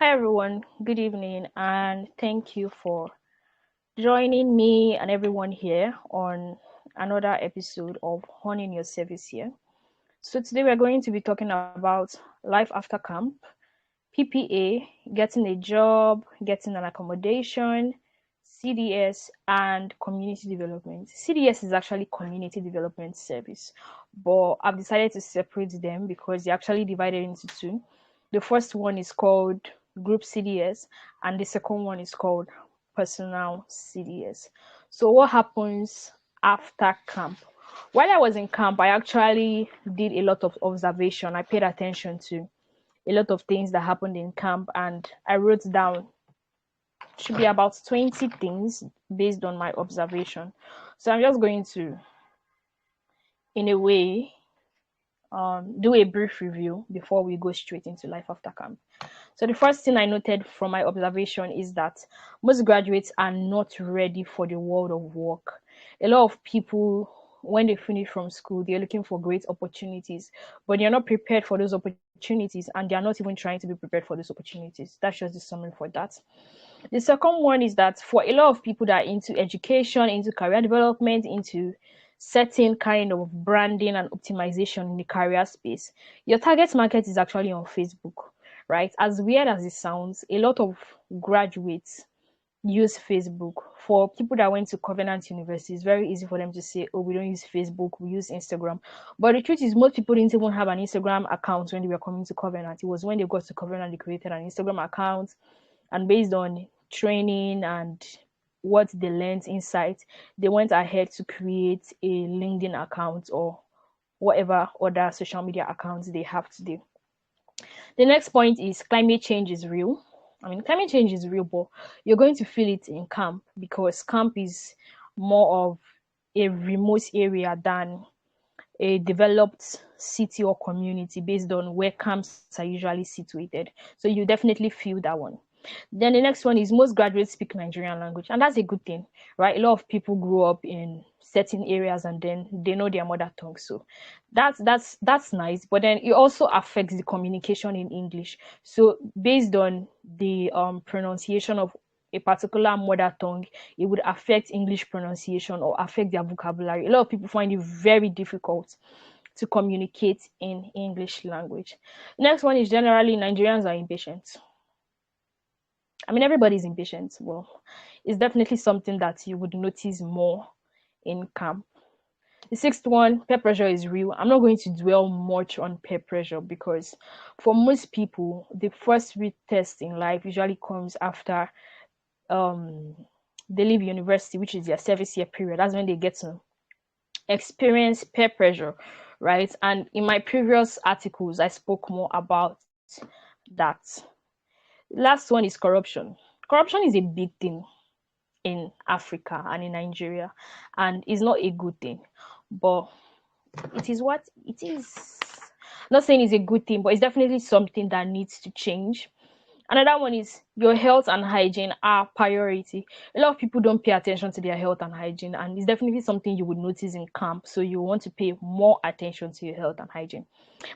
Hi everyone, good evening, and thank you for joining me and everyone here on another episode of Honing Your Service here. So today we're going to be talking about life after camp, PPA, getting a job, getting an accommodation, CDS, and community development. CDS is actually community development service, but I've decided to separate them because they're actually divided into two. The first one is called group CDS, and the second one is called personal CDS. So what happens after camp? While I was in camp, I actually did a lot of observation. I paid attention to a lot of things that happened in camp, and I wrote down should be about 20 things based on my observation. So I'm just going to, in a way, do a brief review before we go straight into life after camp. So the first thing I noted from my observation is that most graduates are not ready for the world of work. A lot of people, when they finish from school, they're looking for great opportunities, but they're not prepared for those opportunities, and they're not even trying to be prepared for those opportunities. That's just the summary for that. The second one is that for a lot of people that are into education, into career development, into certain kind of branding and optimization in the career space, your target market is actually on Facebook, right? As weird as it sounds, a lot of graduates use Facebook. For people that went to Covenant University, it's very easy for them to say, oh, we don't use Facebook, we use Instagram. But the truth is, most people didn't even have an Instagram account when they were coming to Covenant. It was when they got to Covenant, they created an Instagram account, and based on training and what they learned inside, they went ahead to create a LinkedIn account or whatever other social media accounts they have today. The next point is climate change is real. I mean, climate change is real, but you're going to feel it in camp because camp is more of a remote area than a developed city or community based on where camps are usually situated. So you definitely feel that one. Then the next one is most graduates speak Nigerian language, and that's a good thing, right? A lot of people grow up in certain areas and then they know their mother tongue, so that's nice. But then it also affects the communication in English. So based on the pronunciation of a particular mother tongue, it would affect English pronunciation or affect their vocabulary. A lot of people find it very difficult to communicate in English language. Next one is generally Nigerians are impatient. I mean, everybody's impatient. Well, it's definitely something that you would notice more in camp. The sixth one, peer pressure is real. I'm not going to dwell much on peer pressure because for most people, the first real test in life usually comes after they leave university, which is their service year period. That's when they get to experience peer pressure, right? And in my previous articles, I spoke more about that. Last one is corruption. Corruption is a big thing in Africa and in Nigeria, and it's not a good thing, but it is what it is. Not saying it's a good thing, but it's definitely something that needs to change. Another one is your health and hygiene are priority. A lot of people don't pay attention to their health and hygiene, and it's definitely something you would notice in camp. So you want to pay more attention to your health and hygiene.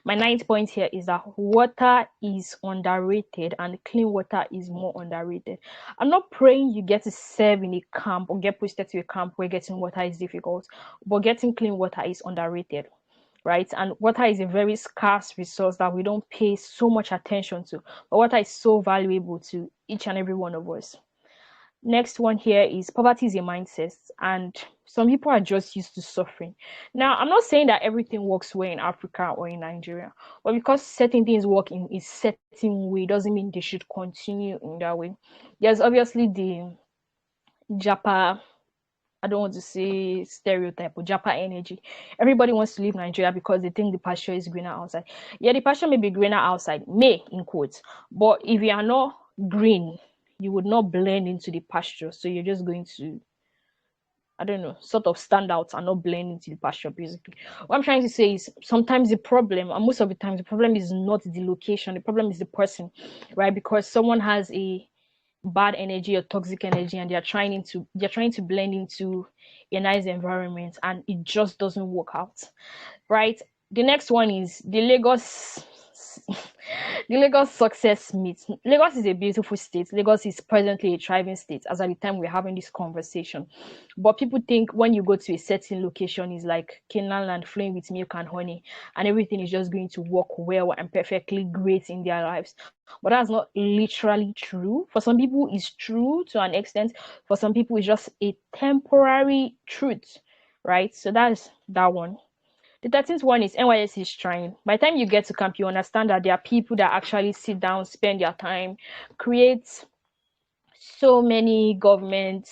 My ninth point here is that water is underrated and clean water is more underrated. I'm not praying you get to serve in a camp or get posted to a camp where getting water is difficult, but getting clean water is underrated, right? And water is a very scarce resource that we don't pay so much attention to, but water is so valuable to each and every one of us. Next one here is poverty is a mindset, and some people are just used to suffering. Now, I'm not saying that everything works well in Africa or in Nigeria, but because certain things work in a certain way doesn't mean they should continue in that way. There's obviously the Japa, I don't want to say stereotype, but Japa energy. Everybody wants to leave Nigeria because they think the pasture is greener outside. Yeah, the pasture may be greener outside, may in quotes, but if you are not green, you would not blend into the pasture. So you're just going to, I don't know, sort of stand out and not blend into the pasture, basically. What I'm trying to say is sometimes the problem, and most of the time, the problem is not the location, the problem is the person, right? Because someone has a bad energy or toxic energy and they're trying to blend into a nice environment and it just doesn't work out, right? The next one is the Lagos the Lagos success meet. Lagos is a beautiful state. Lagos is presently a thriving state as at the time we're having this conversation. But people think when you go to a certain location, it's like Canaan land flowing with milk and honey, and everything is just going to work well and perfectly great in their lives. But that's not literally true. For some people, it's true to an extent. For some people, it's just a temporary truth, right? So that's that one. The 13th one is NYSC Shrine. By the time you get to camp, you understand that there are people that actually sit down, spend their time, create so many government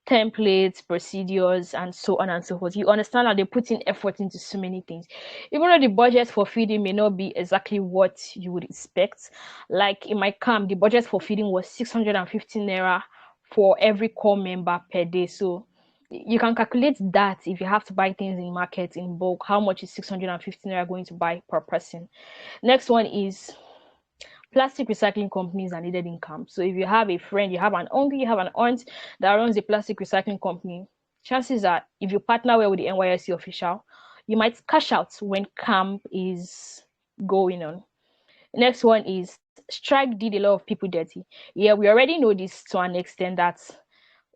templates, procedures, and so on and so forth. You understand that they put in effort into so many things. Even though the budget for feeding may not be exactly what you would expect. Like in my camp, the budget for feeding was 615 naira for every core member per day. So you can calculate that if you have to buy things in market in bulk, how much is 615 naira going to buy per person. Next one is plastic recycling companies are needed in camp. So if you have a friend, you have an uncle, you have an aunt that runs a plastic recycling company, chances are if you partner well with the NYSC official, you might cash out when camp is going on. Next one is strike did a lot of people dirty. Yeah, we already know this to an extent that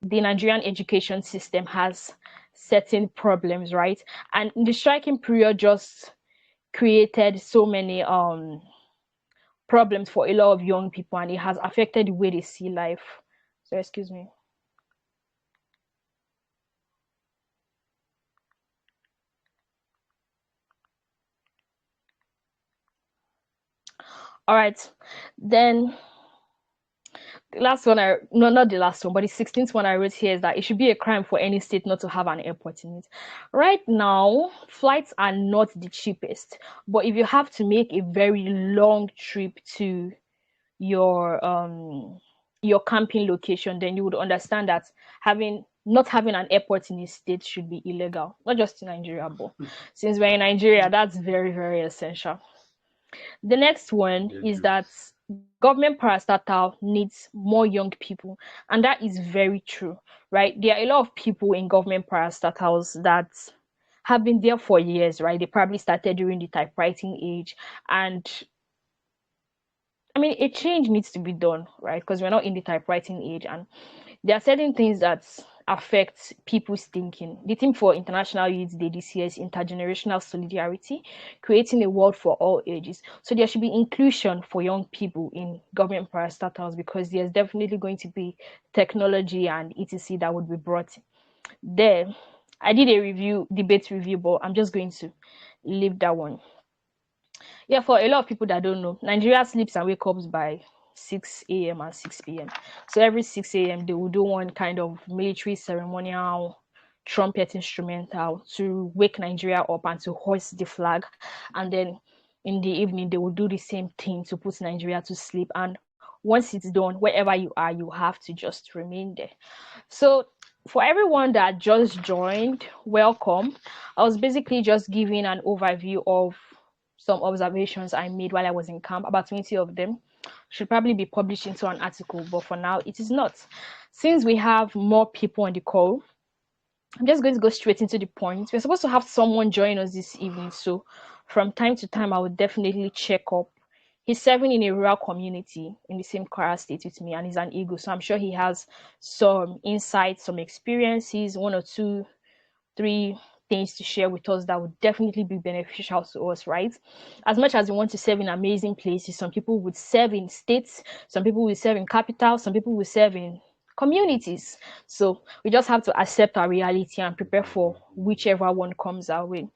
the Nigerian education system has certain problems, right? And the striking period just created so many problems for a lot of young people, and it has affected the way they see life. So excuse me. All right, then the last one I no, not the last one, but the 16th one I wrote here is that it should be a crime for any state not to have an airport in it. Right now, flights are not the cheapest, but if you have to make a very long trip to your camping location, then you would understand that having not having an airport in the state should be illegal, not just in Nigeria, but since we're in Nigeria, that's very, very essential. The next one is that government parastatal needs more young people, and that is very true, right? There are a lot of people in government parastatals that have been there for years, right? They probably started during the typewriting age, and I mean, a change needs to be done, right? Because we're not in the typewriting age, and there are certain things that affect people's thinking. The theme for International Youth Day this year is intergenerational solidarity, creating a world for all ages. So there should be inclusion for young people in government parastatals because there's definitely going to be technology and etc that would be brought there. I did a debate review, but I'm just going to leave that one. Yeah, for a lot of people that don't know, Nigeria sleeps and wakes up by 6 a.m. and 6 p.m. So every 6 a.m. they will do one kind of military ceremonial trumpet instrumental to wake Nigeria up and to hoist the flag. And then in the evening, they will do the same thing to put Nigeria to sleep. And once it's done, wherever you are, you have to just remain there. So for everyone that just joined, welcome. I was basically just giving an overview of some observations I made while I was in camp, about 20 of them. Should probably be published into an article, but for now it is not. Since we have more people on the call, I'm just going to go straight into the point. We're supposed to have someone join us this evening, so from time to time I would definitely check up. He's serving in a rural community in the same Kwara state with me, and he's an Eagle, so I'm sure he has some insights, some experiences, one or two, three things to share with us that would definitely be beneficial to us, right? As much as we want to serve in amazing places, some people would serve in states, some people will serve in capitals, some people will serve in communities. So we just have to accept our reality and prepare for whichever one comes our way.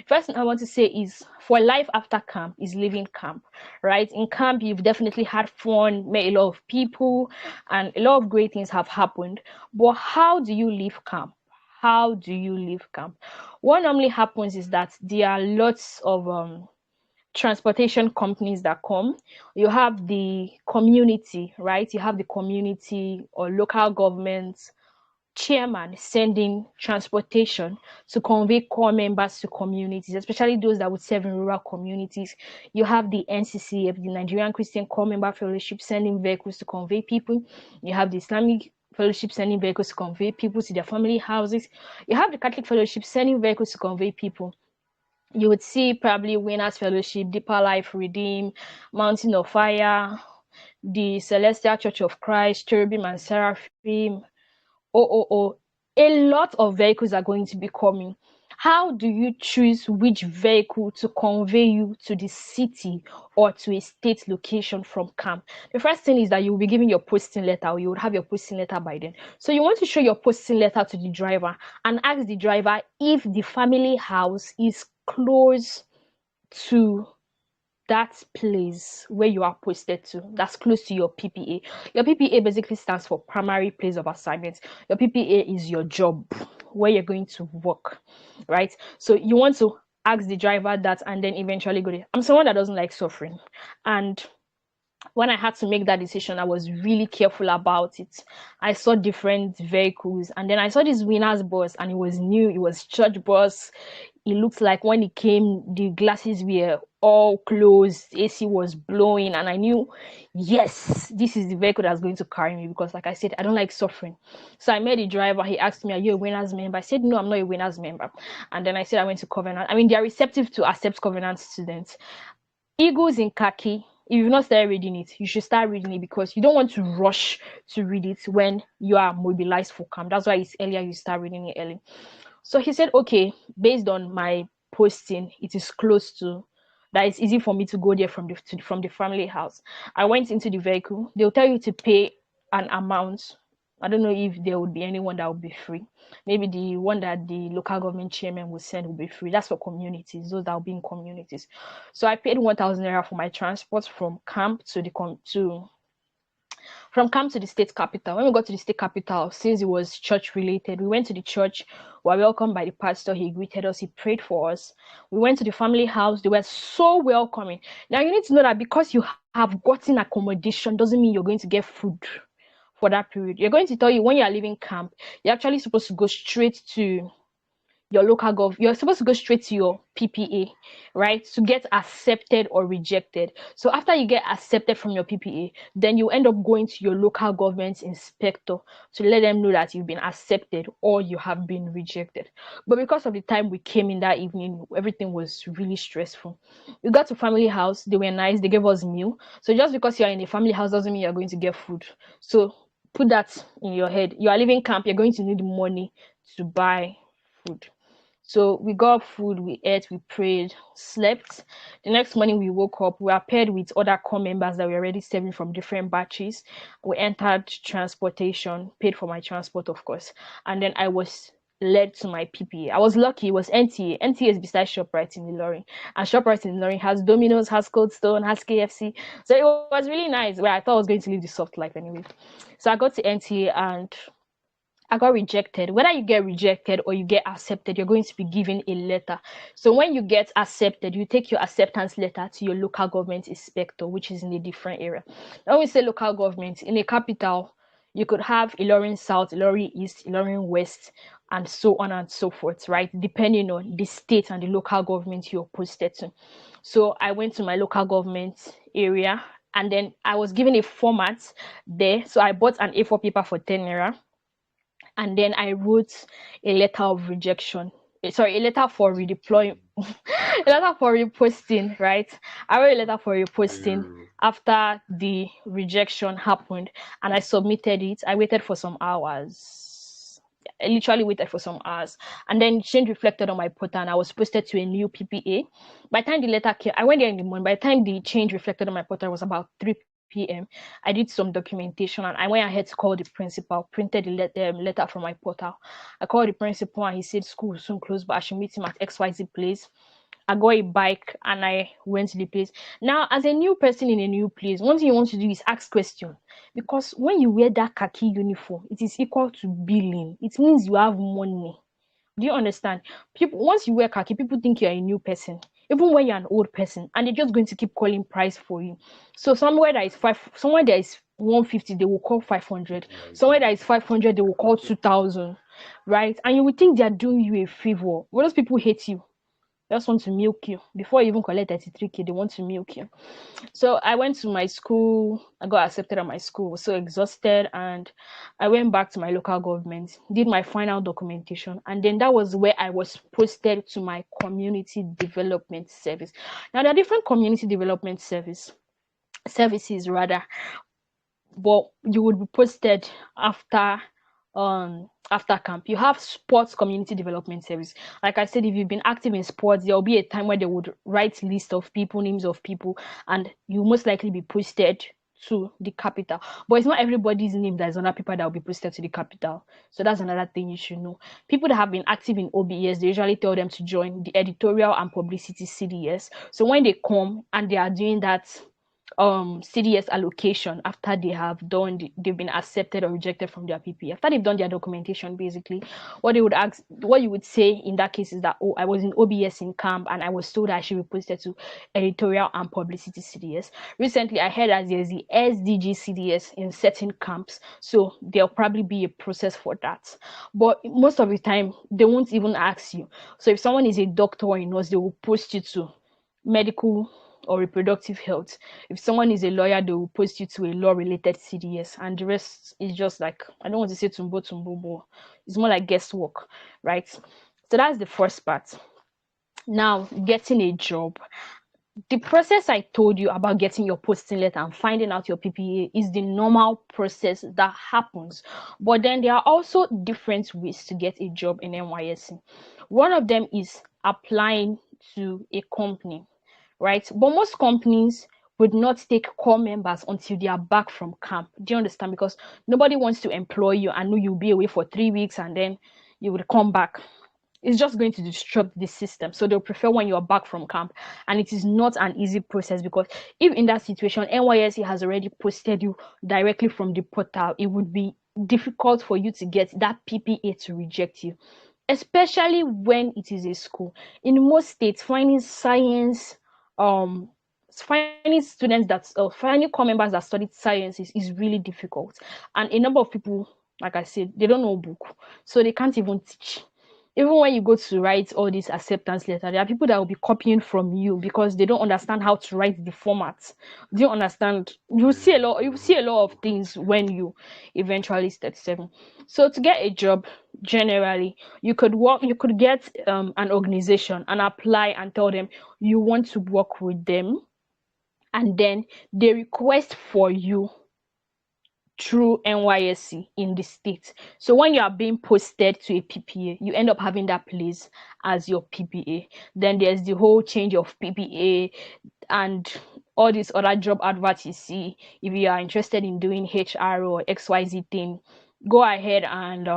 First thing I want to say is for life after camp is living camp, right? In camp, you've definitely had fun, met a lot of people, and a lot of great things have happened. But how do you leave camp? How do you leave camp? What normally happens is that there are lots of transportation companies that come. You have the community, right? You have the community or local governments chairman sending transportation to convey core members to communities, especially those that would serve in rural communities. You have the NCCF, the Nigerian Christian Core Member Fellowship, sending vehicles to convey people. You have the Islamic Fellowship sending vehicles to convey people to their family houses. You have the Catholic Fellowship sending vehicles to convey people. You would see probably Winners Fellowship, Deeper Life Redeem, Mountain of Fire, the Celestial Church of Christ, Cherubim and Seraphim, oh. A lot of vehicles are going to be coming. How do you choose which vehicle to convey you to the city or to a state location from camp? The first thing is that you will be given your posting letter, or you would have your posting letter by then. So you want to show your posting letter to the driver and ask the driver if the family house is close to that place where you are posted to, that's close to your PPA. Your PPA basically stands for primary place of assignment. Your PPA is your job, where you're going to work, right? So you want to ask the driver that and then eventually go there. I'm someone that doesn't like suffering, and when I had to make that decision, I was really careful about it. I saw different vehicles, and then I saw this Winners bus, and it was new. It was church bus. It looked like when it came, the glasses were all closed, AC was blowing, and I knew, yes, this is the vehicle that's going to carry me, because like I said, I don't like suffering. So I met the driver. He asked me, are you a Winners member? I said, no, I'm not a Winners member. And then I said I went to Covenant. I mean, they're receptive to accept Covenant students. Eagles in khaki, if you've not started reading it, you should start reading it, because you don't want to rush to read it when you are mobilized for camp. That's why it's earlier, you start reading it early. So he said, okay, based on my posting, it is close to that, it's easy for me to go there from the family house. I went into the vehicle. They'll tell you to pay an amount. I don't know if there would be anyone that would be free. Maybe the one that the local government chairman will send will be free. That's for communities, those that will be in communities. So I paid 1,000 naira for my transport from camp to the state capital. When we got to the state capital, since it was church related, we went to the church. We were welcomed by the pastor. He greeted us. He prayed for us. We went to the family house. They were so welcoming. Now you need to know that because you have gotten accommodation doesn't mean you're going to get food for that period. You're going to tell you when you are leaving camp, you're actually supposed to go straight to your local you're supposed to go straight to your PPA, right, to get accepted or rejected. So after you get accepted from your PPA, then you end up going to your local government inspector to let them know that you've been accepted or you have been rejected. But because of the time we came in that evening, everything was really stressful. We got to family house. They were nice. They gave us meal. So just because you're in a family house doesn't mean you're going to get food. So put that in your head. You are leaving camp, you're going to need money to buy food. So we got food, we ate, we prayed, slept. The next morning we woke up, we were paired with other corps members that were already serving from different batches. We entered transportation, paid for my transport, of course. And then I was led to my PPA. I was lucky, it was NTA. NTA is beside ShopRite in Ilorin. And ShopRite in Ilorin has Domino's, has Cold Stone, has KFC. So it was really nice, where I thought I was going to live the soft life anyway. So I got to NTA and I got rejected. Whether you get rejected or you get accepted, you're going to be given a letter. So when you get accepted, you take your acceptance letter to your local government inspector, which is in a different area. Now, when we say local government, in a capital, you could have Ilorin South, Ilorin East, Ilorin West, and so on and so forth, right? Depending on the state and the local government you're posted to. So I went to my local government area, and then I was given a format there. So I bought an A4 paper for 10 naira, and then I wrote a letter of rejection. Sorry, a letter for redeploying, a letter for reposting, right? I wrote a letter for reposting after the rejection happened, and I submitted it. I waited for some hours. I literally waited for some hours, and then change reflected on my portal, and I was posted to a new PPA. By the time the letter came, I went there in the morning. By the time the change reflected on my portal, it was about 3 p.m. I did some documentation, and I went ahead to call the principal, printed the letter from my portal. I called the principal, and he said school will soon close, but I should meet him at XYZ place. I got a bike and I went to the place. Now, as a new person in a new place, one thing you want to do is ask questions, because when you wear that khaki uniform, it is equal to billing. It means you have money. Do you understand? People, once you wear khaki, people think you're a new person, even when you're an old person, and they're just going to keep calling price for you. So somewhere that is somewhere that is 150, they will call 500. Somewhere that is 500, they will call 2,000, right? And you would think they're doing you a favor. But those people hate you. They just want to milk you. Before you even collect 33K, they want to milk you. So I went to my school. I got accepted at my school. Was so exhausted, and I went back to my local government, did my final documentation, and then that was where I was posted to my community development service. Now there are different community development services rather, but you would be posted after camp. You have sports community development service. Like I said, if you've been active in sports, there'll be a time where they would write list of people, names of people, and you most likely be posted to the capital. But it's not everybody's name that is on that paper that will be posted to the capital. So that's another thing you should know. People that have been active in OBS, they usually tell them to join the editorial and publicity CDS. So when they come and they are doing that CDS allocation after they've been accepted or rejected from their PPA, after they've done their documentation, basically what you would say in that case is that, oh, I was in OBS in camp and I was told I should be posted to editorial and publicity CDS. Recently I heard that there's the SDG CDS in certain camps, so there'll probably be a process for that, but most of the time they won't even ask you. So if someone is a doctor or a nurse, they will post you to medical or reproductive health. If someone is a lawyer, they will post you to a law related CDS, and the rest is just like, I don't want to say tumbo, but it's more like guesswork, right? So that's the first part. Now, getting a job. The process I told you about getting your posting letter and finding out your PPA is the normal process that happens. But then there are also different ways to get a job in NYSC. One of them is applying to a company, right? But most companies would not take core members until they are back from camp. Do you understand? Because nobody wants to employ you and know you'll be away for 3 weeks and then you would come back. It's just going to disrupt the system. So they'll prefer when you're back from camp. And it is not an easy process, because if in that situation NYSC has already posted you directly from the portal, it would be difficult for you to get that PPA to reject you, especially when it is a school. In most states, finding students finding core members that studied sciences is really difficult, and a number of people, like I said, they don't know book, so they can't even teach. Even when you go to write all these acceptance letter, there are people that will be copying from you because they don't understand how to write the format. Do you understand? You see a lot of things when you eventually start 7. So to get a job, generally, you could get an organization and apply and tell them you want to work with them, and then they request for you through NYSC in the state. So when you are being posted to a PPA, you end up having that place as your PPA. Then there's the whole change of PPA and all these other job adverts you see. If you are interested in doing HR or XYZ thing, go ahead and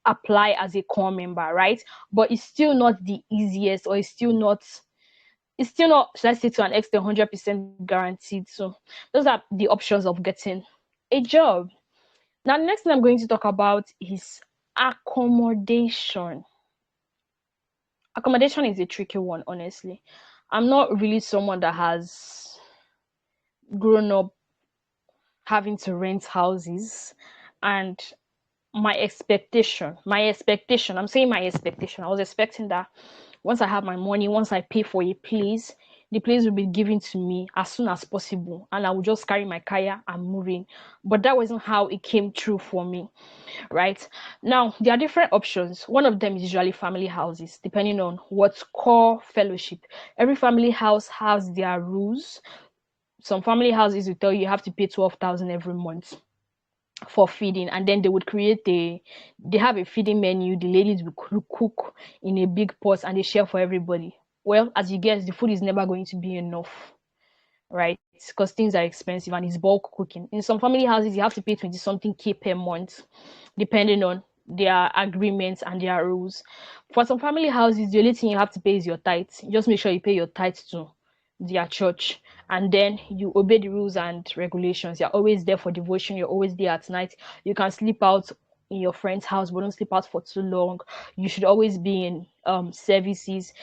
apply as a core member, right? But it's still not the easiest, or it's still not, should I say, to an extent 100% guaranteed. So those are the options of getting a job. Now, the next thing I'm going to talk about is accommodation. Accommodation is a tricky one, honestly. I'm not really someone that has grown up having to rent houses, and my expectation, I'm saying my expectation, I was expecting that once I have my money, once I pay for a place, the place will be given to me as soon as possible, and I will just carry my kaya and move in. But that wasn't how it came true for me, right? Now, there are different options. One of them is usually family houses, depending on what core fellowship. Every family house has their rules. Some family houses will tell you have to pay 12,000 every month for feeding, and then they would they have a feeding menu. The ladies will cook in a big pot and they share for everybody. Well, as you guess, the food is never going to be enough, right? Because things are expensive and it's bulk cooking. In some family houses, you have to pay 20 something K per month, depending on their agreements and their rules. For some family houses, the only thing you have to pay is your tithe. Just make sure you pay your tithe to their church, and then you obey the rules and regulations. You're always there for devotion, you're always there at night. You can sleep out in your friend's house, but don't sleep out for too long. You should always be in services.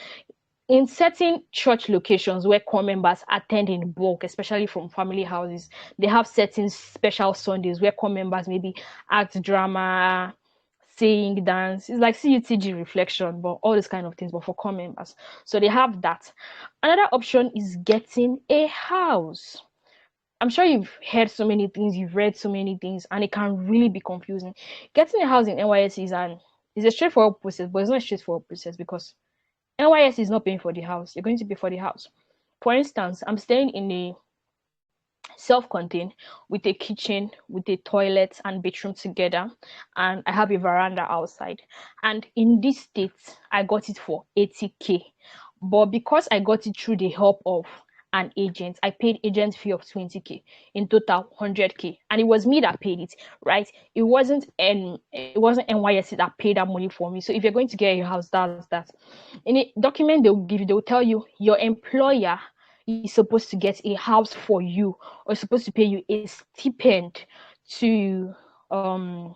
In certain church locations where core members attend in bulk, especially from family houses, they have certain special Sundays where core members maybe act drama, sing, dance. It's like CUTG reflection, but all these kind of things, but for core members. So they have that. Another option is getting a house. I'm sure you've heard so many things, you've read so many things, and it can really be confusing. Getting a house in NYSC is a straightforward process, but it's not a straightforward process because NYSC is not paying for the house. You're going to pay for the house. For instance, I'm staying in a self-contained with a kitchen, with a toilet and bedroom together, and I have a veranda outside. And in this state, I got it for 80K. But because I got it through the help of an agent, I paid agent fee of 20K, in total 100K, and it was me that paid it, right? It wasn't NYSC that paid that money for me. So if you're going to get a house, that's that. In a document they'll give you, they'll tell you your employer is supposed to get a house for you, or supposed to pay you a stipend to um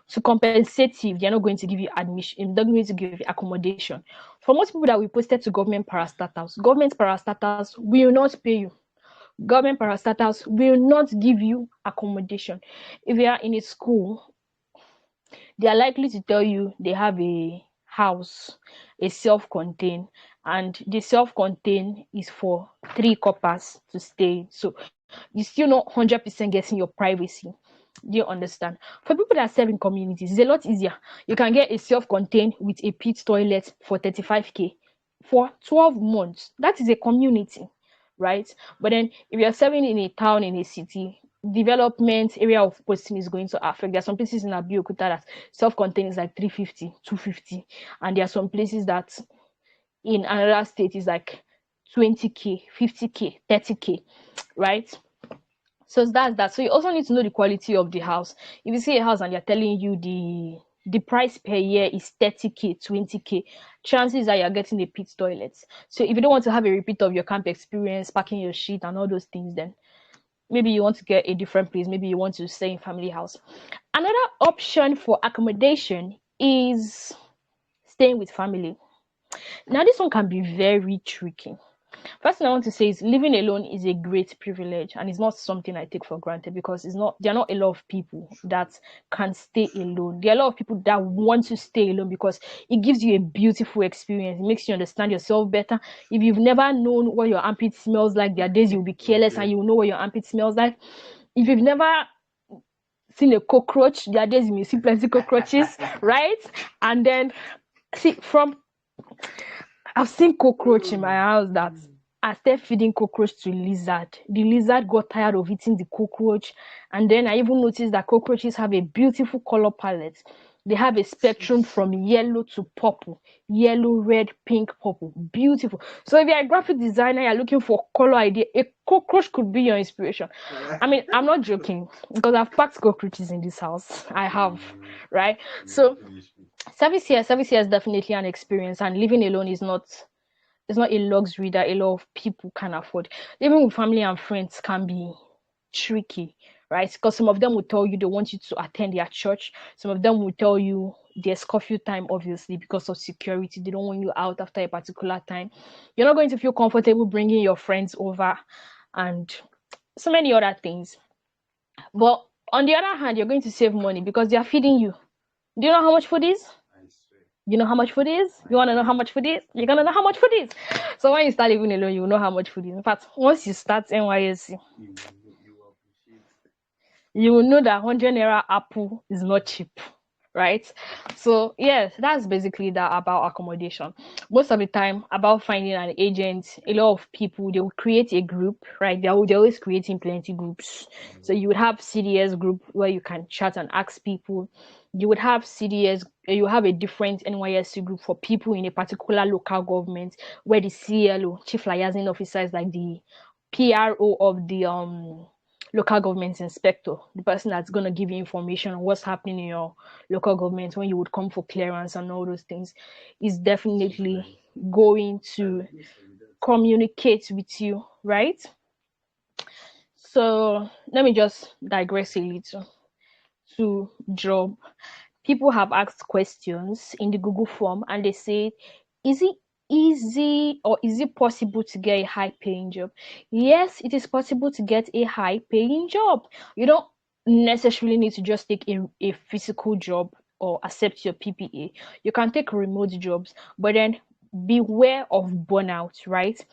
to compensate you if they're not going to give you admission, they're not going to give you accommodation. For most people that we posted to government parastatals will not pay you. Government parastatals will not give you accommodation. If you are in a school, they are likely to tell you they have a house, a self-contained, and the self-contained is for 3 coppers to stay. So you still not 100% getting your privacy. Do you understand? For people that serve in communities, it's a lot easier. You can get a self-contained with a pit toilet for 35K for 12 months. That is a community, right? But then if you're serving in a town, in a city, development area of posting is going to affect. There are some places in Abeokuta that self-contained is like 350, 250, and there are some places that in another state is like 20K, 50K, 30K, right? So that's that. So you also need to know the quality of the house. If you see a house and they're telling you the price per year is 30K, 20K, chances are you're getting a pit toilet. So if you don't want to have a repeat of your camp experience, packing your shit and all those things, then maybe you want to get a different place. Maybe you want to stay in family house. Another option for accommodation is staying with family. Now this one can be very tricky. First thing I want to say is living alone is a great privilege, and it's not something I take for granted, because there are not a lot of people that can stay alone. There are a lot of people that want to stay alone because it gives you a beautiful experience. It makes you understand yourself better. If you've never known what your armpit smells like, there are days you'll be careless and you'll know what your armpit smells like. If you've never seen a cockroach, there are days you may see plenty cockroaches, right? And then I've seen cockroach in my house that I started feeding cockroach to lizard. The lizard got tired of eating the cockroach, and then I even noticed that cockroaches have a beautiful color palette. They have a spectrum from yellow to purple, yellow, red, pink, purple. Beautiful. So if you're a graphic designer, you're looking for color idea, a cockroach could be your inspiration. I mean, I'm not joking, because I've packed cockroaches in this house. I have, right? So service here is definitely an experience, and living alone is not, it's not a luxury that a lot of people can afford. Living with family and friends can be tricky, right? Because some of them will tell you they want you to attend their church. Some of them will tell you there's curfew time, obviously, because of security. They don't want you out after a particular time. You're not going to feel comfortable bringing your friends over, and so many other things. But on the other hand, you're going to save money because they are feeding you. Do you know how much food is? You know how much food is? You want to know how much food is? You're going to know how much food is. So when you start living alone, you will know how much food is. In fact, once you start NYSC, you will know that 100 naira apple is not cheap, right? So yes, that's basically that about accommodation. Most of the time, about finding an agent, a lot of people, they will create a group, right? They're always creating plenty groups. So you would have CDS group where you can chat and ask people. You would have CDS, you have a different NYSC group for people in a particular local government, where the CLO, chief liaison officer, is like the PRO of the local government inspector, the person that's going to give you information on what's happening in your local government when you would come for clearance and all those things, is definitely going to communicate with you, right? So let me just digress a little to job. People have asked questions in the Google form, and they say, is it easy or is it possible to get a high paying job? Yes, it is possible to get a high paying job. You don't necessarily need to just take a physical job or accept your PPA. You can take remote jobs, but then beware of burnout, right?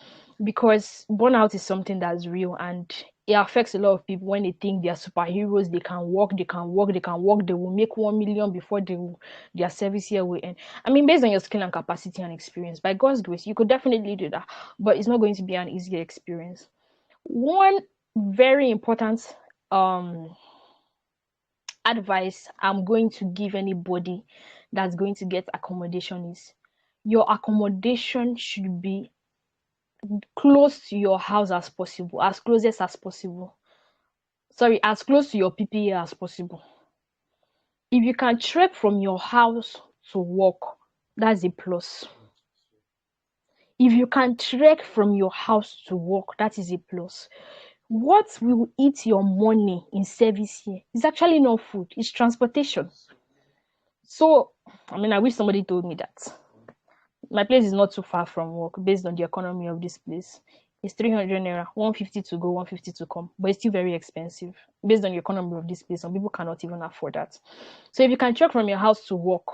Because burnout is something that's real, and it affects a lot of people when they think they are superheroes. They can work, they can work, they can work. They will make 1 million before their service year will end. I mean, based on your skill and capacity and experience, by God's grace, you could definitely do that, but it's not going to be an easy experience. One very important um advice I'm going to give anybody that's going to get accommodation is your accommodation should be close to your house as possible, as closest as possible. Sorry, as close to your PPA as possible. If you can trek from your house to work, that's a plus. If you can trek from your house to work, that is a plus. What will eat your money in service here is actually not food, it's transportation. So, I mean, I wish somebody told me that. My place is not too far from work based on the economy of this place. It's 300 naira, 150 to go, 150 to come, but it's still very expensive based on the economy of this place. Some people cannot even afford that. So if you can check from your house to work,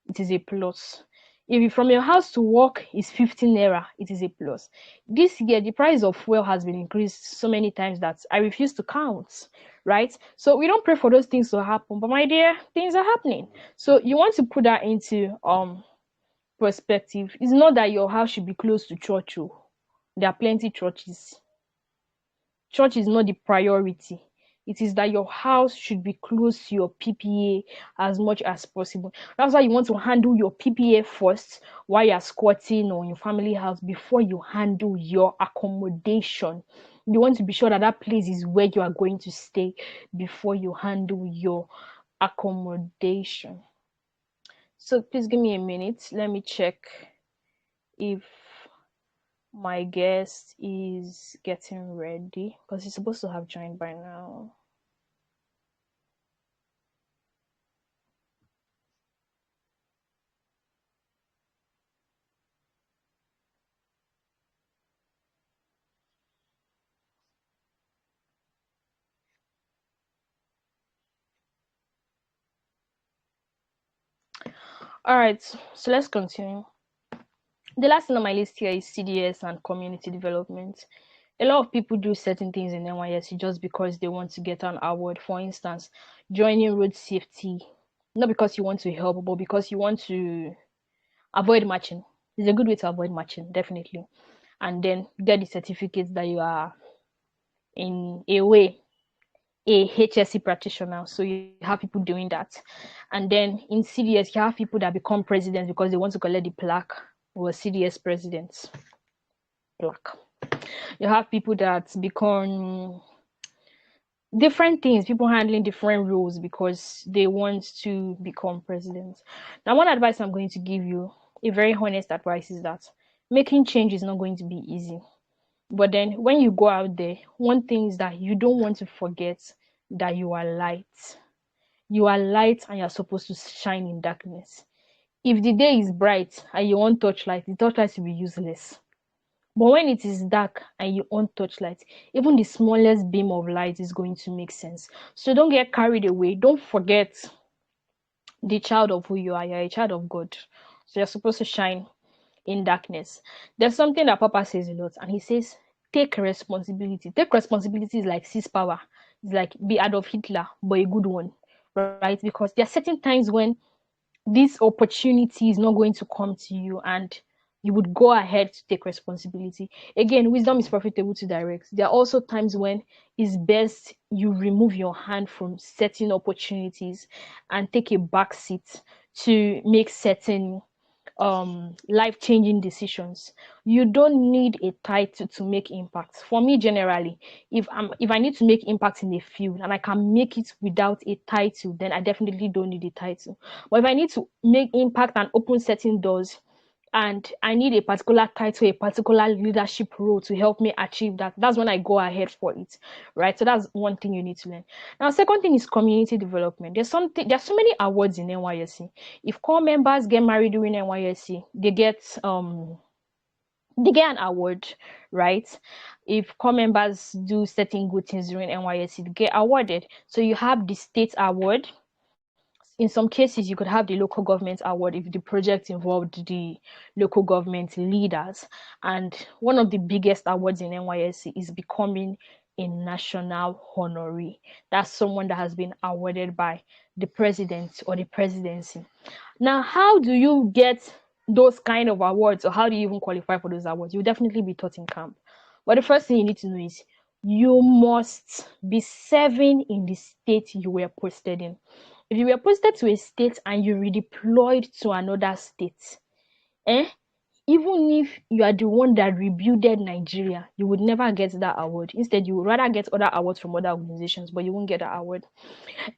it is a plus. If you, from your house to work is 15 naira, it is a plus. This year, the price of fuel has been increased so many times that I refuse to count, right? So we don't pray for those things to happen, but my dear, things are happening. So you want to put that into perspective. It's not that your house should be close to church. Oh. There are plenty churches. Church is not the priority. It is that your house should be close to your PPA as much as possible. That's why you want to handle your PPA first while you're squatting on your family house before you handle your accommodation. You want to be sure that that place is where you are going to stay before you handle your accommodation. So please give me a minute. Let me check if my guest is getting ready because he's supposed to have joined by now. All right, so let's continue. The last thing on my list here is CDS and community development. A lot of people do certain things in NYSC just because they want to get an award. For instance, joining road safety, not because you want to help, but because you want to avoid matching. It's a good way to avoid matching, definitely. And then get the certificates that you are in a way a HSC practitioner. So you have people doing that. And then in CDS, you have people that become presidents because they want to collect the plaque or CDS presidents plaque. You have people that become different things, people handling different roles because they want to become presidents. Now, one advice I'm going to give you, a very honest advice, is that making change is not going to be easy. But then when you go out there, one thing is that you don't want to forget that you are light. You are light and you're supposed to shine in darkness. If the day is bright and you want torchlight, the torchlight will be useless. But when it is dark and you on torchlight, even the smallest beam of light is going to make sense. So don't get carried away. Don't forget the child of who you are. You're a child of God. So you're supposed to shine in darkness. There's something that Papa says a lot, and he says, take responsibility. Take responsibility is like seize power. It's like be Adolf Hitler, but a good one, right? Because there are certain times when this opportunity is not going to come to you and you would go ahead to take responsibility. Again, wisdom is profitable to direct. There are also times when it's best you remove your hand from certain opportunities and take a back seat to make certain life-changing decisions. You don't need a title to make impact. For me, generally, if I need to make impact in a field and I can make it without a title, then I definitely don't need a title. But if I need to make impact and open certain doors, and I need a particular title, a particular leadership role to help me achieve that, that's when I go ahead for it, right? So that's one thing you need to learn. Now, second thing is community development. There's so many awards in NYSC. If core members get married during NYSC, they get an award, right? If core members do certain good things during NYSC, they get awarded. So you have the state award, in some cases you could have the local government award if the project involved the local government leaders. And one of the biggest awards in NYSC is becoming a national honoree. That's someone that has been awarded by the president or the presidency. Now, how do you get those kind of awards, or how do you even qualify for those awards? You'll definitely be taught in camp. But the first thing you need to know is you must be serving in the state you were posted in. If you were posted to a state and you redeployed to another state, eh, even if you are the one that rebuilded Nigeria, you would never get that award. Instead, you would rather get other awards from other organizations, but you won't get that award.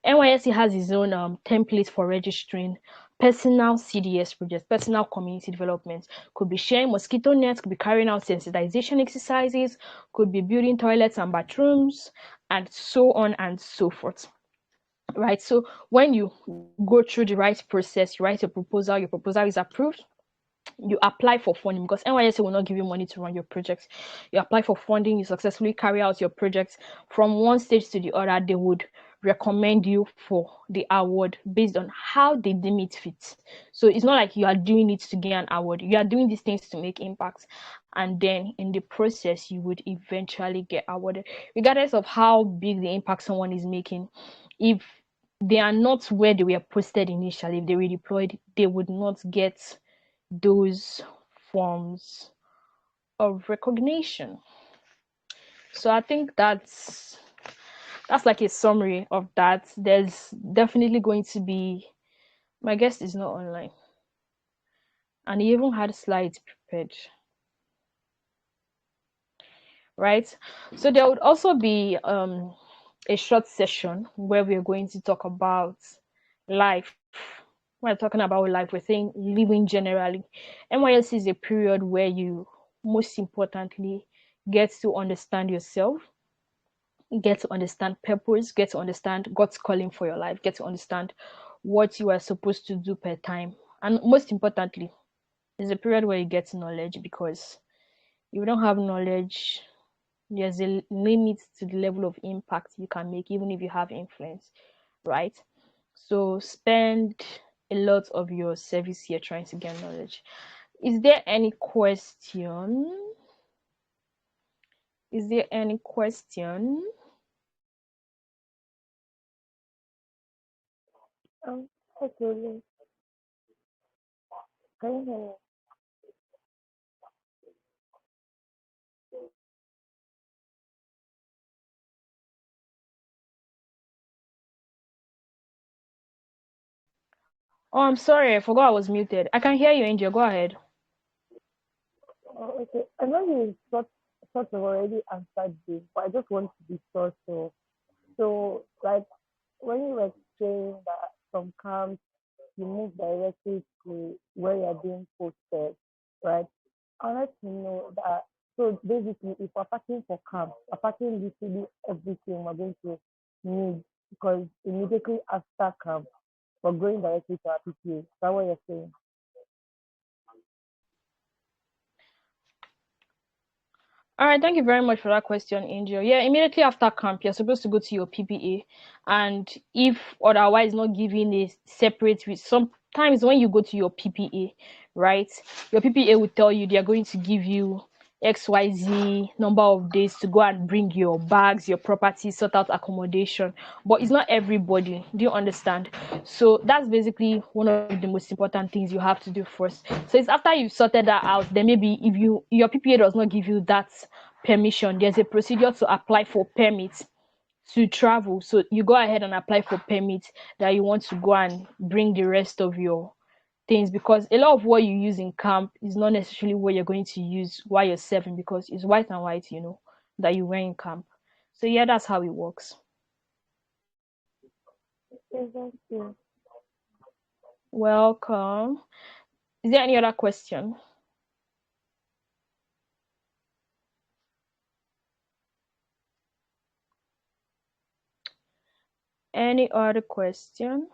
NYSC has its own template for registering personal CDS projects, personal community development. Could be sharing mosquito nets, could be carrying out sensitization exercises, could be building toilets and bathrooms, and so on and so forth. Right? So when you go through the right process, you write a proposal, your proposal is approved, you apply for funding, because NYSC will not give you money to run your projects. You apply for funding, you successfully carry out your projects from one stage to the other, they would recommend you for the award based on how they deem it fit. So it's not like you are doing it to get an award, you are doing these things to make impacts, and then in the process you would eventually get awarded, regardless of how big the impact someone is making. If they are not where they were posted initially, if they redeployed, they would not get those forms of recognition. So I think that's like a summary of that. There's definitely going to be, my guest is not online, and he even had slides prepared, right? So there would also be a short session where we're going to talk about life. When we're talking about life, we're saying living generally. NYSC is a period where you, most importantly, get to understand yourself, get to understand purpose, get to understand God's calling for your life, get to understand what you are supposed to do per time. And most importantly, it's a period where you get knowledge, because if you don't have knowledge, there's a limit to the level of impact you can make, even if you have influence, right? So spend a lot of your service here trying to get knowledge. Is there any question? Is there any question? Okay, can you hear me? Oh, I'm sorry, I forgot I was muted. I can hear you, Angel. Go ahead. Okay. I know you sort of already answered this, but I just want to be sure. So like when you were saying that from camp you move directly to where you're being posted, right? I wanted to know that. So basically, if we're packing for camp, we're packing literally everything we're going to need, because immediately after camp, we're going directly to our PPA. Is that what you're saying? All right, thank you very much for that question, Angel. Yeah, immediately after camp, you're supposed to go to your PPA, and if otherwise not giving a separate, sometimes when you go to your PPA, right, your PPA will tell you they are going to give you XYZ number of days to go and bring your bags, your property, sort out accommodation. But it's not everybody. Do you understand? So that's basically one of the most important things you have to do first. So it's after you've sorted that out, then maybe if your PPA does not give you that permission, there's a procedure to apply for permits to travel. So you go ahead and apply for permits that you want to go and bring the rest of your things, because a lot of what you use in camp is not necessarily what you're going to use while you're serving, because it's white and white, that you wear in camp. So yeah, that's how it works. Exactly. Welcome. Is there any other question? Any other question?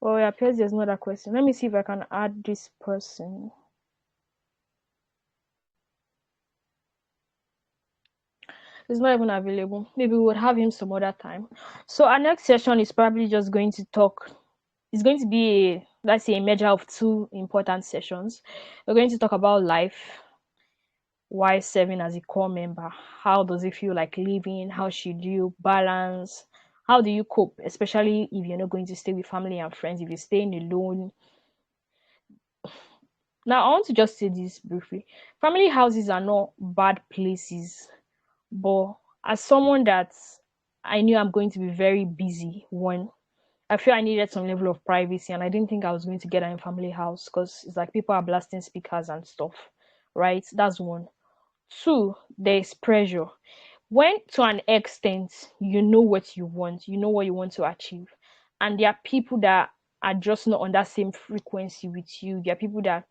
Well, it appears there's no other question. Let me see if I can add this person. He's not even available. Maybe we would have him some other time. So our next session is probably just going to talk. It's going to be a, let's say, a merger of two important sessions. We're going to talk about life, why serving as a core member, how does it feel like living, how should you balance, how do you cope, especially if you're not going to stay with family and friends, if you're staying alone. Now I want to just say this briefly. Family houses are not bad places, but as someone that I knew I'm going to be very busy, one, I feel I needed some level of privacy, and I didn't think I was going to get that in family house because it's like people are blasting speakers and stuff, right? That's one. Two, there's pressure. When to an extent you know what you want, you know what you want to achieve, and there are people that are just not on that same frequency with you. There are people that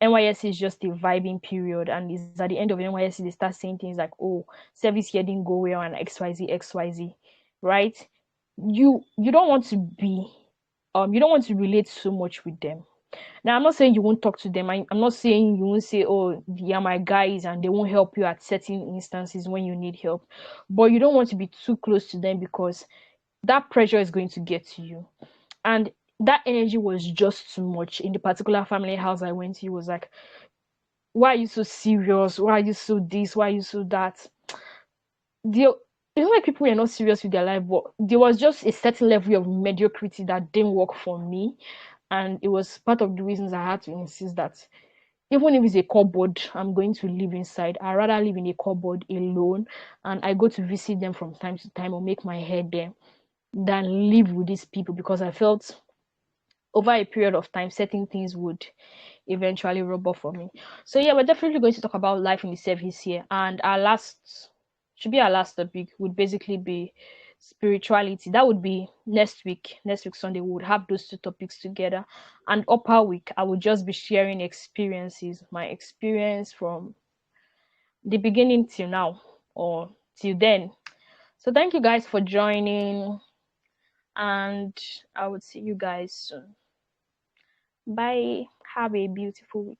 NYSC is just a vibing period, and it's at the end of NYSC they start saying things like, "Oh, service here didn't go well," and XYZ, XYZ, right? You don't want to be, you don't want to relate so much with them. Now, I'm not saying you won't talk to them. I'm not saying you won't say, "Oh, they are my guys," and they won't help you at certain instances when you need help. But you don't want to be too close to them because that pressure is going to get to you. And that energy was just too much in the particular family house I went to. It was like, why are you so serious? Why are you so this? Why are you so that? The it's not like people were not serious with their life, but there was just a certain level of mediocrity that didn't work for me. And it was part of the reasons I had to insist that even if it's a cupboard I'm going to live inside, I'd rather live in a cupboard alone and I go to visit them from time to time or make my head there than live with these people, because I felt over a period of time certain things would eventually rub off on me. So yeah, we're definitely going to talk about life in the service here, and our last should be our last topic would basically be spirituality. That would be next week. Next week Sunday we would have those two topics together, and upper week I would just be sharing experiences, my experience from the beginning till now or till then. So thank you guys for joining, and I would see you guys soon. Bye. Have a beautiful week.